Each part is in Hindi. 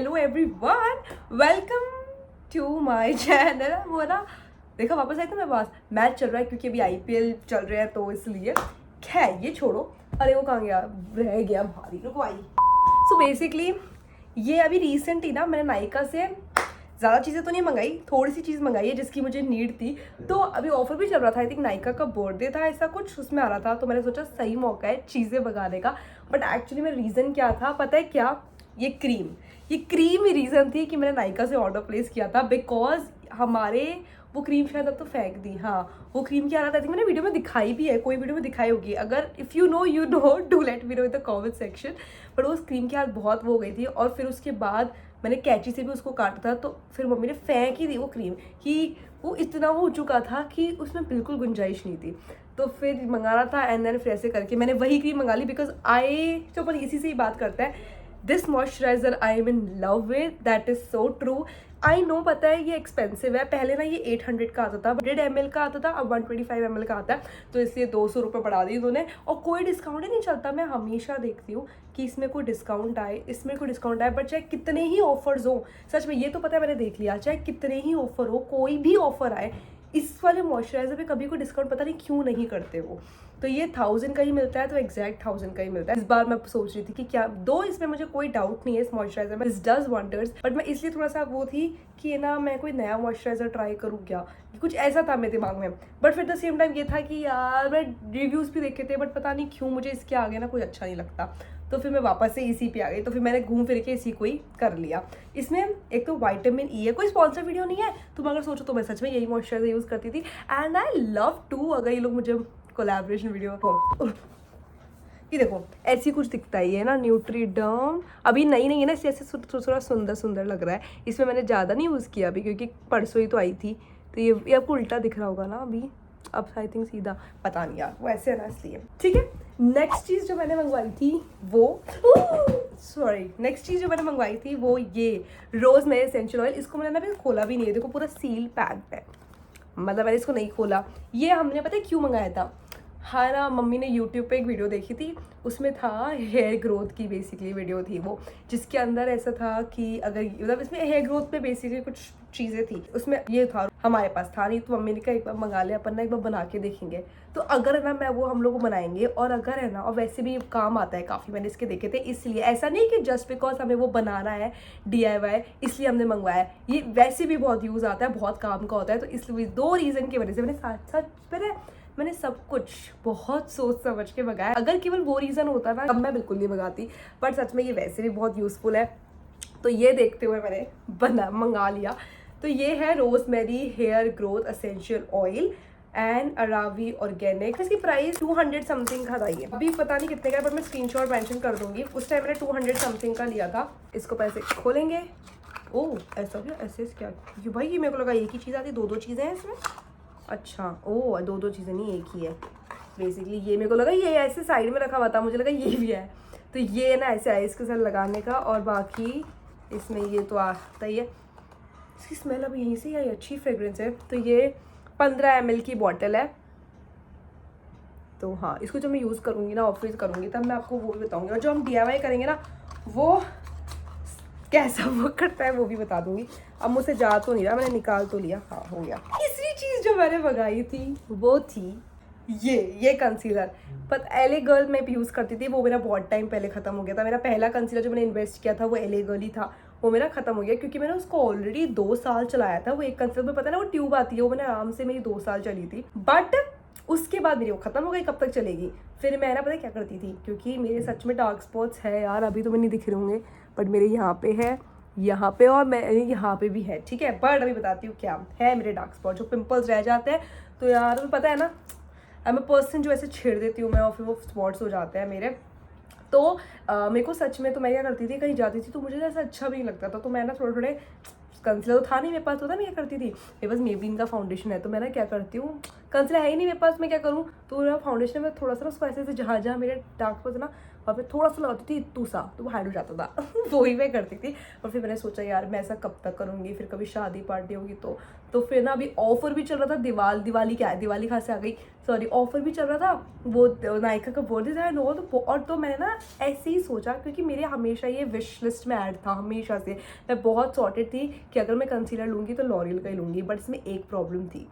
Hello everyone, welcome to my channel. वो ना देखो वापस आए थे मेरे पास, मैच चल रहा है क्योंकि अभी आईपीएल चल रहे हैं तो इसलिए। खैर ये छोड़ो, अरे वो कहाँ गया, रह गया भारी, रुको आई। सो बेसिकली ये अभी रिसेंट ही ना मैंने नायका से ज़्यादा चीज़ें तो नहीं मंगाई, थोड़ी सी चीज़ मंगाई है जिसकी मुझे नीड थी। तो अभी ऑफर भी चल रहा था, आई थिंक नायका का बर्थडे था ऐसा कुछ, उसमें आ रहा था, तो मैंने सोचा सही मौका है चीज़ें मंगाने का। बट एक्चुअली मेरा रीज़न क्या था पता है क्या, ये क्रीम ही रीज़न थी कि मैंने नायका से ऑर्डर प्लेस किया था। बिकॉज हमारे वो क्रीम शायद अब तो फेंक दी, हाँ वो क्रीम क्या आ रहा था, मैंने वीडियो में दिखाई भी है, कोई वीडियो में दिखाई होगी, अगर if you know do let me know in the comment section. But उस क्रीम की हालत बहुत वो हो गई थी, और फिर उसके बाद मैंने कैंची से भी उसको काटा था, तो फिर मम्मी ने फेंक ही दी वो क्रीम कि वो इतना हो चुका था कि उसमें बिल्कुल गुंजाइश नहीं थी। तो फिर मंगाना था एंड देन फिर ऐसे करके मैंने वही क्रीम मंगा ली। बिकॉज आई तो अपन इसी से ही बात करता है, this moisturiser I am in love with, that is so true. I know पता है ये एक्सपेंसिव है, पहले ना ये 800 का आता था, 100 ml का आता था, अब 125 ml का आता है, तो इसलिए 200 रुपये बढ़ा दी उन्होंने। और कोई डिस्काउंट ही नहीं चलता, मैं हमेशा देखती हूँ कि इसमें कोई डिस्काउंट आए, इसमें कोई डिस्काउंट आए, बट चाहे कितने ही ऑफर्स हो, सच में ये तो पता है मैंने देख लिया, चाहे कितने ही ऑफर हो, कोई भी ऑफर आए, इस वाले मॉइस्चराइजर पे कभी कोई डिस्काउंट पता नहीं क्यों नहीं करते वो। तो ये 1000 का ही मिलता है, तो एग्जैक्ट 1000 का ही मिलता है। इस बार मैं सोच रही थी कि क्या दो, इसमें मुझे कोई डाउट नहीं है इस मॉइस्चराइजर में, दिस डज वंडर्स, बट मैं इसलिए थोड़ा सा वो थी कि ना मैं कोई नया मॉइस्चराइजर ट्राई करूँ क्या, कुछ ऐसा था मेरे दिमाग में। बट फिर द सेम टाइम ये था कि यार मैं रिव्यूज़ भी देखे थे, बट पता नहीं क्यों मुझे इसके आगे ना कुछ अच्छा नहीं लगता, तो फिर मैं वापस से इसी पे आ गई। तो फिर मैंने घूम फिर के इसी को ही कर लिया। इसमें एक तो विटामिन ई है, कोई स्पॉन्सर वीडियो नहीं है, तुम अगर सोचो तो मैं सच में यही मॉइस्चराइजर यूज़ करती थी एंड आई लव टू। अगर ये लोग मुझे कोलैबोरेशन वीडियो ये देखो ऐसी कुछ दिखता ही है ना, न्यूट्रीडर्म अभी नई नहीं है ना, इससे थोड़ा सुंदर लग रहा है। इसमें मैंने ज़्यादा नहीं यूज़ किया अभी क्योंकि परसों ही तो आई थी, तो ये आपको उल्टा दिख रहा होगा ना अभी, अब आई थिंक सीधा, पता नहीं यार वो ऐसे है ना इसलिए। ठीक है, नेक्स्ट चीज़ जो मैंने मंगवाई थी वो ये रोज़मेरी एसेंशियल ऑयल। इसको मैंने ना अभी खोला भी नहीं है, देखो पूरा सील पैक्ड है, मतलब मैंने इसको नहीं खोला। ये हमने पता है क्यों मंगाया था, हाँ ना मम्मी ने यूट्यूब पे एक वीडियो देखी थी, उसमें था हेयर ग्रोथ की बेसिकली वीडियो थी वो, जिसके अंदर ऐसा था कि अगर मतलब इसमें हेयर ग्रोथ पे बेसिकली कुछ चीज़ें थी, उसमें ये था, हमारे पास था नहीं, तो मम्मी ने कहा एक बार मंगा लिया, अपन ना एक बार बना के देखेंगे। तो अगर है ना मैं वो हम लोग बनाएंगे, और अगर है ना, और वैसे भी काम आता है काफ़ी, मैंने इसके देखे थे, इसलिए ऐसा नहीं कि जस्ट बिकॉज हमें वो बनाना है DIY इसलिए हमने मंगवाया, ये वैसे भी बहुत यूज़ आता है, बहुत काम का होता है। तो इसलिए दो रीज़न की वजह से मैंने साथ मैंने सब कुछ बहुत सोच समझ के मंगाया। अगर केवल वो रीज़न होता ना, अब मैं बिल्कुल नहीं मंगाती, बट सच में ये वैसे भी बहुत यूज़फुल है, तो ये देखते हुए मैंने मंगा लिया। तो ये है rosemary hair growth essential oil and Aravi organic. इसकी प्राइस 200 समथिंग का था, ये अभी पता नहीं कितने का है, बट मैं स्क्रीनशॉट मेंशन कर दूंगी। उस टाइम मैंने 200 समथिंग का लिया था। इसको पैसे खोलेंगे, ओह ऐसा क्या, ऐसे क्या भाई, ये मेरे को लगा एक ही चीज़ आती, दो चीज़ें हैं इसमें, अच्छा ओ दो चीज़ें नहीं एक ही है बेसिकली। ये मेरे को लगा ये ऐसे साइड में रखा हुआ था, मुझे लगा ये भी है, तो ये ना ऐसे आइस के साथ लगाने का, और बाकी इसमें ये तो आता ही है। इसकी स्मेल अब यहीं से आई, अच्छी फ्रेग्रेंस है। तो ये 15 ml की बॉटल है, तो हाँ इसको जब मैं यूज़ करूँगी ना, ऑफिस करूँगी, तब मैं आपको वो भी बताऊँगी, और जो हम DIY करेंगे ना वो कैसा वर्क करता है वो भी बता दूंगी। अब मुझसे जा तो नहीं रहा, मैंने निकाल तो लिया, हाँ हो गया। तीसरी चीज़ जो मैंने मंगाई थी वो थी ये कंसीलर। पर LA गर्ल मैं यूज़ करती थी, वो मेरा बहुत टाइम पहले ख़त्म हो गया था। मेरा पहला कंसीलर जो मैंने इन्वेस्ट किया था वो LA गर्ल ही था, वो मेरा ख़त्म हो गया क्योंकि मैंने उसको ऑलरेडी 2 साल चलाया था। वो एक कंसीलर में पता है ना वो ट्यूब आती है, वो मैंने आराम से मेरी 2 साल चली थी, बट उसके बाद मेरी वो ख़त्म हो गई, कब तक चलेगी। फिर मैं ना पता क्या करती थी, क्योंकि मेरे सच में डार्क स्पॉट्स है यार, अभी तो मैं नहीं दिख रहे होंगे, बट मेरे यहाँ पे है, यहाँ पे, और मेरे यहाँ पे भी है, ठीक है। बट अभी बताती हूँ क्या है मेरे डार्क स्पॉट, जो पिंपल्स रह जाते हैं। तो यार तुम्हें पता है ना, आई एम अ पर्सन जो ऐसे छेड़ देती हूँ मैं, और फिर वो स्पॉट्स हो जाते हैं मेरे। तो मेरे को सच में, तो मैं क्या करती थी, कहीं जाती थी तो मुझे ऐसा अच्छा भी नहीं लगता था, तो मैं ना थोड़े कंसीलर तो था नहीं मेरे पास, होता मैं क्या करती थी, मेरे पास मेबलिन का फाउंडेशन है, तो मैं ना क्या करती हूँ, कंसीलर है ही नहीं मेरे पास, मैं क्या करूँ, तो मेरा फाउंडेशन में थोड़ा सा ना उसको ऐसे जहाँ जहाँ मेरे डार्क स्पॉट्स ना और फिर थोड़ा सा लगाती थी इतू सा, तो वो हाइड हो जाता था वही मैं करती थी। और फिर मैंने सोचा यार मैं ऐसा कब तक करूँगी, फिर कभी शादी पार्टी होगी तो फिर ना अभी ऑफर भी चल रहा था, दिवाली क्या है, दिवाली कहाँ से आ गई, सॉरी, ऑफर भी चल रहा था, वो नायका का बर्थडे था नो, तो और तो मैंने ना ऐसे ही सोचा, क्योंकि मेरे हमेशा ये विश लिस्ट में ऐड था हमेशा से, मैं बहुत सॉर्टेड थी कि अगर मैं कंसीलर लूँगी तो लॉरियल का ही लूँगी। बट इसमें एक प्रॉब्लम थी,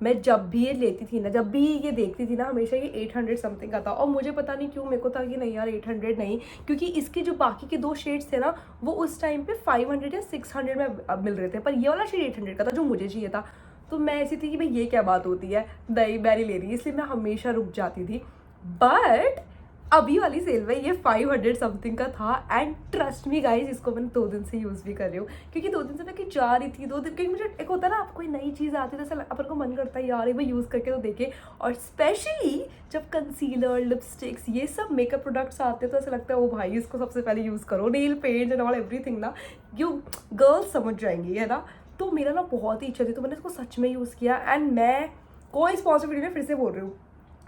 मैं जब भी ये लेती थी ना, जब भी ये देखती थी ना, हमेशा ये 800 समथिंग का था। और मुझे पता नहीं क्यों, मेरे को था कि नहीं यार 800 नहीं, क्योंकि इसके जो बाकी के 2 शेड्स थे ना वो उस टाइम पे 500 या 600 में अब मिल रहे थे, पर ये वाला शेड 800 का था जो मुझे चाहिए था। तो मैं ऐसी थी कि भाई ये क्या बात होती है, दही बैरी ले रही है, इसलिए मैं हमेशा रुक जाती थी। बट अभी वाली सेल में ये 500 समथिंग का था, एंड ट्रस्ट मी गाइज, इसको मैंने 2 दिन से यूज़ भी कर रही हूँ, क्योंकि 2 दिन से मैं कहीं जा रही थी, 2 दिन, क्योंकि मुझे एक होता है ना, आप कोई नई चीज़ आती है तो ऐसा अपन को मन करता है यार एक बार यूज़ करके तो देखे। और स्पेशली जब कंसीलर, लिपस्टिक्स, ये सब मेकअप प्रोडक्ट्स आते हैं तो ऐसा लगता है ओ भाई इसको सबसे पहले यूज़ करो, nail paint and all everything ना, यू गर्ल्स समझ जाएंगी, है ना। तो मेरा ना बहुत ही इच्छा थी, तो मैंने इसको सच में यूज़ किया, एंड मैं कोई स्पॉन्सर वीडियो में फिर से बोल रही हूँ,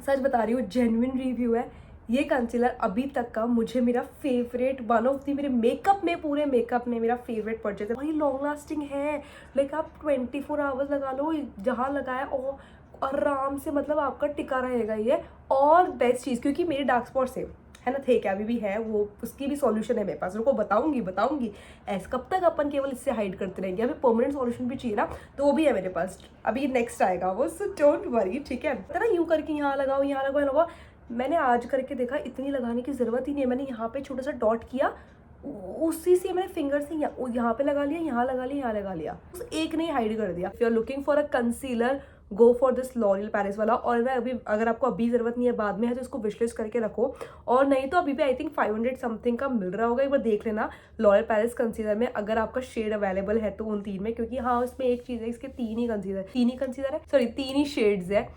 सच बता रही हूँ, जेन्युइन रिव्यू है, ये कंसीलर अभी तक का मुझे मेरा फेवरेट, वन ऑफ दी, मेरे मेकअप में, पूरे मेकअप में मेरा फेवरेट परचेज है। वही लॉन्ग लास्टिंग है, लाइक आप 24 आवर्स लगा लो, जहाँ लगाए और आराम से, मतलब आपका टिका रहेगा ये। और बेस्ट चीज़, क्योंकि मेरे डार्क स्पॉट्स है ना, थे क्या, अभी भी है, वो उसकी भी सॉल्यूशन है मेरे पास, रुको बताऊंगी। ऐसा कब तक अपन केवल इससे हाइड करते रहेंगे, अभी परमानेंट सॉल्यूशन भी चाहिए ना, तो वो भी है मेरे पास, अभी नेक्स्ट आएगा वो, सो डोंट वरी, ठीक है। ना यूँ करके यहाँ लगाओ, यहाँ लगाओ, मैंने आज करके देखा इतनी लगाने की ज़रूरत ही नहीं है। मैंने यहाँ पे छोटा सा डॉट किया, उसी से मैंने फिंगर से यहाँ पे लगा लिया, यहाँ लगा लिया, यहाँ लगा लिया, एक नहीं हाइड कर दिया। If you are looking for a concealer, go for this L'Oreal Paris वाला। और मैं अभी, अगर आपको अभी ज़रूरत नहीं है, बाद में है, तो इसको विशलिस्ट करके रखो। और नहीं तो अभी भी आई थिंक 500 समथिंग का मिल रहा होगा, एक बार देख लेना लॉरियल पेरिस कंसीलर में, अगर आपका शेड अवेलेबल है तो उन 3 में। क्योंकि हाँ, उसमें एक चीज़ है, इसके 3 ही कंसीलर है, सॉरी 3 ही शेड्स है,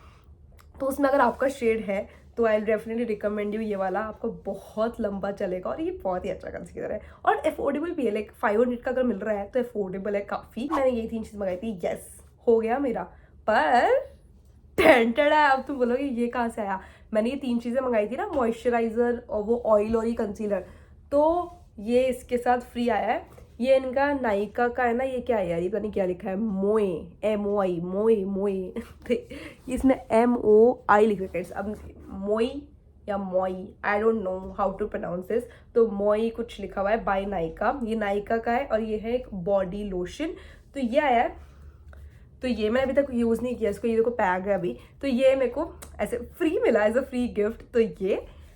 तो उसमें अगर आपका शेड है तो आई डेफिनेटली रिकमेंड यू ये वाला, आपको बहुत लंबा चलेगा, और ये बहुत ही अच्छा कंसीलर है और अफोर्डेबल भी है। लाइक 500 का अगर मिल रहा है तो अफोर्डेबल है काफ़ी। मैंने यही 3 चीज़ मंगाई थी, यस हो गया मेरा। पर टेंटेड है, अब तुम बोलोगे ये कहाँ से आया। मैंने ये 3 चीज़ें मंगाई थी ना, मॉइस्चराइजर और वो ऑयल और ये कंसीलर, तो ये इसके साथ फ्री आया है। ये इनका नायका का है ना, ये क्या है यार, ये पता नहीं क्या लिखा है, मोए, MOI, मोए इसमें MOI लिख रखा है। अब मोई या मोई, I don't know how to pronounce this, तो मोई कुछ लिखा हुआ है, बाय नायका, ये नायका का है। और ये है एक बॉडी लोशन, तो ये आया है, तो ये मैंने अभी तक यूज़ नहीं किया इसको, ये देखो पैक है अभी, तो ये मेरे को ऐसे फ्री मिला एज अ फ्री गिफ्ट, तो ये।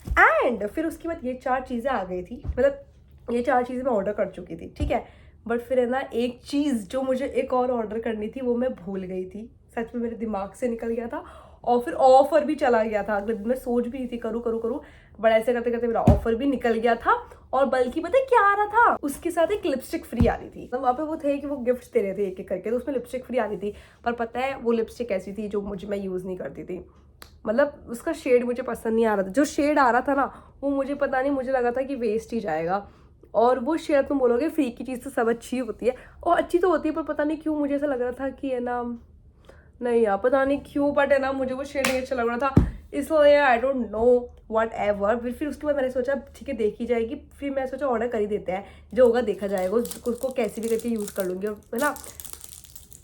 एंड फिर उसके बाद ये 4 चीज़ें आ गई थी, मतलब ये 4 चीज़ें मैं ऑर्डर कर चुकी थी, ठीक है। बट फिर है ना, एक चीज़ जो मुझे एक और ऑर्डर करनी थी वो मैं भूल गई थी, सच में मेरे दिमाग से निकल गया था। और फिर ऑफर भी चला गया था, अगले दिन मैं सोच भी रही थी करूँ, बट ऐसे करते करते मेरा ऑफर भी निकल गया था। और बल्कि पता है क्या आ रहा था, उसके साथ एक लिपस्टिक फ्री आ रही थी। तो वहाँ पे वो थे कि वो गिफ्ट दे रहे थे एक एक करके, तो उसमें लिपस्टिक फ्री आ रही थी। पर पता है वो लिपस्टिक ऐसी थी जो मैं यूज़ नहीं करती थी, मतलब उसका शेड मुझे पसंद नहीं आ रहा था। जो शेड आ रहा था ना, वो मुझे पता नहीं, मुझे लगा था कि वेस्ट ही जाएगा। और वो शेड तुम बोलोगे फ्री की चीज़ तो सब अच्छी होती है, और अच्छी तो होती है, पर पता नहीं क्यों मुझे ऐसा लग रहा था कि है ना, नहीं यार पता नहीं क्यों, बट है ना मुझे वो शेड नहीं अच्छा लग रहा था, इसलिए आई डोंट नो वट एवर। फिर उसके बाद मैंने सोचा ठीक है देखी जाएगी, फिर मैं सोचा ऑर्डर कर ही देते हैं, जो होगा देखा जाएगा, उसको कैसे भी करके यूज़ कर लूँगी, है ना।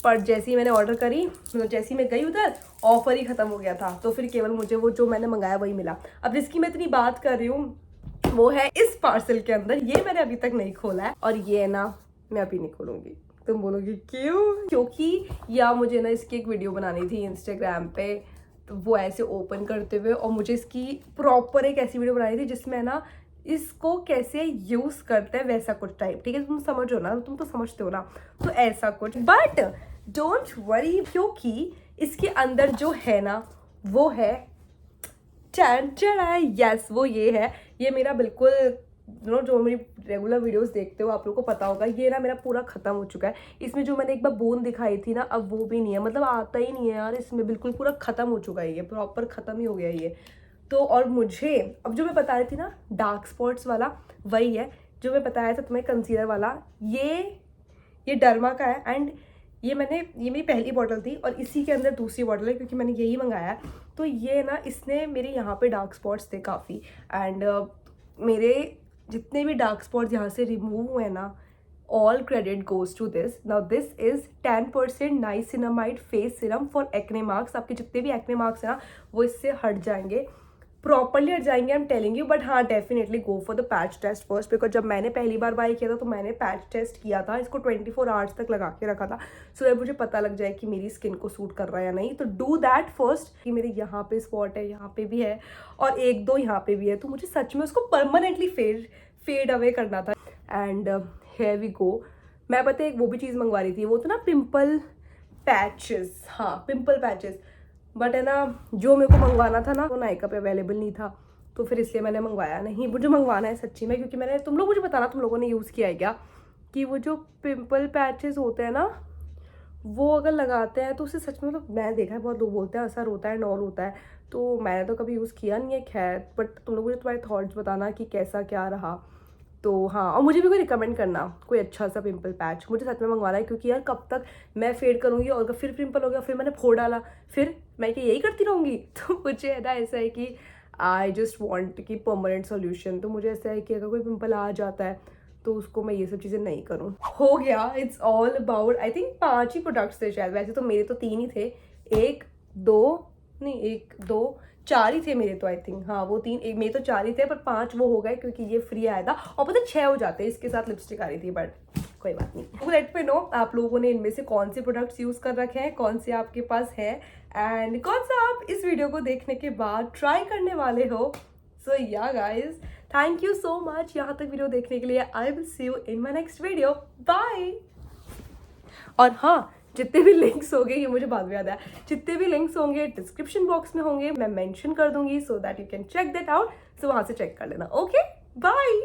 पर जैसे ही मैंने ऑर्डर करी, मतलब जैसे ही मैं गई उधर, ऑफर ही ख़त्म हो गया था, तो फिर केवल मुझे वो जो मैंने मंगाया वही मिला। अब जिसकी मैं इतनी बात कर रही हूँ वो है इस पार्सल के अंदर, ये मैंने अभी तक नहीं खोला है, और ये ना मैं अभी नहीं खोलूँगी। तुम बोलोगे क्यों? क्योंकि या मुझे ना इसकी एक वीडियो बनानी थी इंस्टाग्राम पे, तो वो ऐसे ओपन करते हुए, और मुझे इसकी प्रॉपर एक ऐसी वीडियो बनानी थी जिसमें ना इसको कैसे यूज़ करते हैं वैसा कुछ टाइप, ठीक है, तुम समझो ना, तुम तो समझते हो ना, तो ऐसा कुछ। बट डोंट वरी, क्योंकि इसके अंदर जो है ना वो है है, यस वो ये है। ये मेरा बिल्कुल जो मेरी रेगुलर वीडियोस देखते हो आप लोगों को पता होगा, ये ना मेरा पूरा ख़त्म हो चुका है। इसमें जो मैंने एक बार बूंद दिखाई थी ना, अब वो भी नहीं है, मतलब आता ही नहीं है यार इसमें, बिल्कुल पूरा ख़त्म हो चुका है, ये प्रॉपर ख़त्म ही हो गया ये तो। और मुझे अब जो मैं बता रही थी ना डार्क स्पॉट्स वाला, वही है जो मैं बताया था तुम्हें कंसीलर वाला, ये डर्मा का है। एंड ये मेरी पहली बॉटल थी, और इसी के अंदर दूसरी बॉटल है, क्योंकि मैंने यही मंगाया है। तो ये ना इसने मेरे यहाँ पे डार्क स्पॉट्स थे काफ़ी, एंड मेरे जितने भी डार्क स्पॉट्स यहाँ से रिमूव हुए ना, all credit goes to this. Now this is 10% niacinamide face serum for acne marks. आपके जितने भी acne marks हैं ना वो इससे हट जाएंगे, प्रॉपरली हट जाएंगे, I am telling you. But हाँ, definitely go for the patch test first, because जब मैंने पहली बार बाय किया था तो मैंने पैच टेस्ट किया था, इसको 24 आवर्स तक लगा के रखा था, सो दैट मुझे पता लग जाए कि मेरी स्किन को सूट कर रहा है या नहीं. तो डू दैट फर्स्ट. कि मेरे यहाँ पे स्पॉट है, यहाँ पे भी है, और एक दो यहाँ पे भी है, तो मुझे सच में उसको परमानेंटली फेड अवे करना था. And here we go. मैं पता है एक वो भी चीज़ मंगवा रही थी, वो तो ना पिंपल पैचेस. हाँ, पिंपल पैचेस. बट है ना, जो मेरे को मंगवाना था ना वो नायका पे अवेलेबल नहीं था, तो फिर इसलिए मैंने मंगवाया नहीं. मुझे मंगवाना है सच्ची में, क्योंकि मैंने, तुम लोग मुझे बताना तुम लोगों ने यूज़ किया है क्या, कि वो जो पिंपल पैचेस होते हैं ना वो अगर लगाते हैं तो उससे सच में, मतलब मैं देखा है बहुत लोग बोलते हैं असर होता है, नॉल होता है, तो मैंने तो कभी यूज़ किया नहीं है. खैर, बट तुम लोग मुझे तुम्हारे थॉट्स बताना कि कैसा क्या रहा. तो हाँ, और मुझे भी कोई रिकमेंड करना कोई अच्छा सा पिंपल पैच, मुझे सच में मंगवाना है, क्योंकि यार कब तक मैं फेड करूँगी और फिर पिंपल हो गया, फिर मैंने फोड़ डाला, फिर मैं क्या यही करती रहूँगी. तो मुझे है ना ऐसा है कि आई जस्ट वॉन्ट कि परमानेंट सोल्यूशन. तो मुझे ऐसा है कि अगर कोई पिंपल आ जाता है तो उसको मैं ये सब चीज़ें नहीं करूँ. हो गया. It's all about, I think 5 he products थे शायद, वैसे तो मेरे तो 3 ही थे. 1 2 नहीं 1 2 4 ही थे मेरे तो, आई थिंक. हाँ, वो 3, एक मेरे तो 4 ही थे, पर 5 वो हो गए क्योंकि ये फ्री आया था, और पता 6 हो जाते, इसके साथ लिपस्टिक आ रही थी. बट कोई बात नहीं. लेट मी नो आप लोगों ने इनमें से कौन से प्रोडक्ट्स यूज़ कर रखे हैं, कौन से आपके पास है, एंड कौन सा आप इस वीडियो को देखने के बाद ट्राई करने वाले हो. So yeah guys, thank you so much यहाँ तक वीडियो देखने के लिए. I will see you in my next video. Bye. और हाँ, जितने भी लिंक्स होंगे, ये मुझे बाद में याद आया, जितने भी लिंक्स होंगे डिस्क्रिप्शन बॉक्स में होंगे, मैं मेंशन कर दूंगी, so that you can check that out. सो वहाँ से चेक कर लेना. Okay, bye.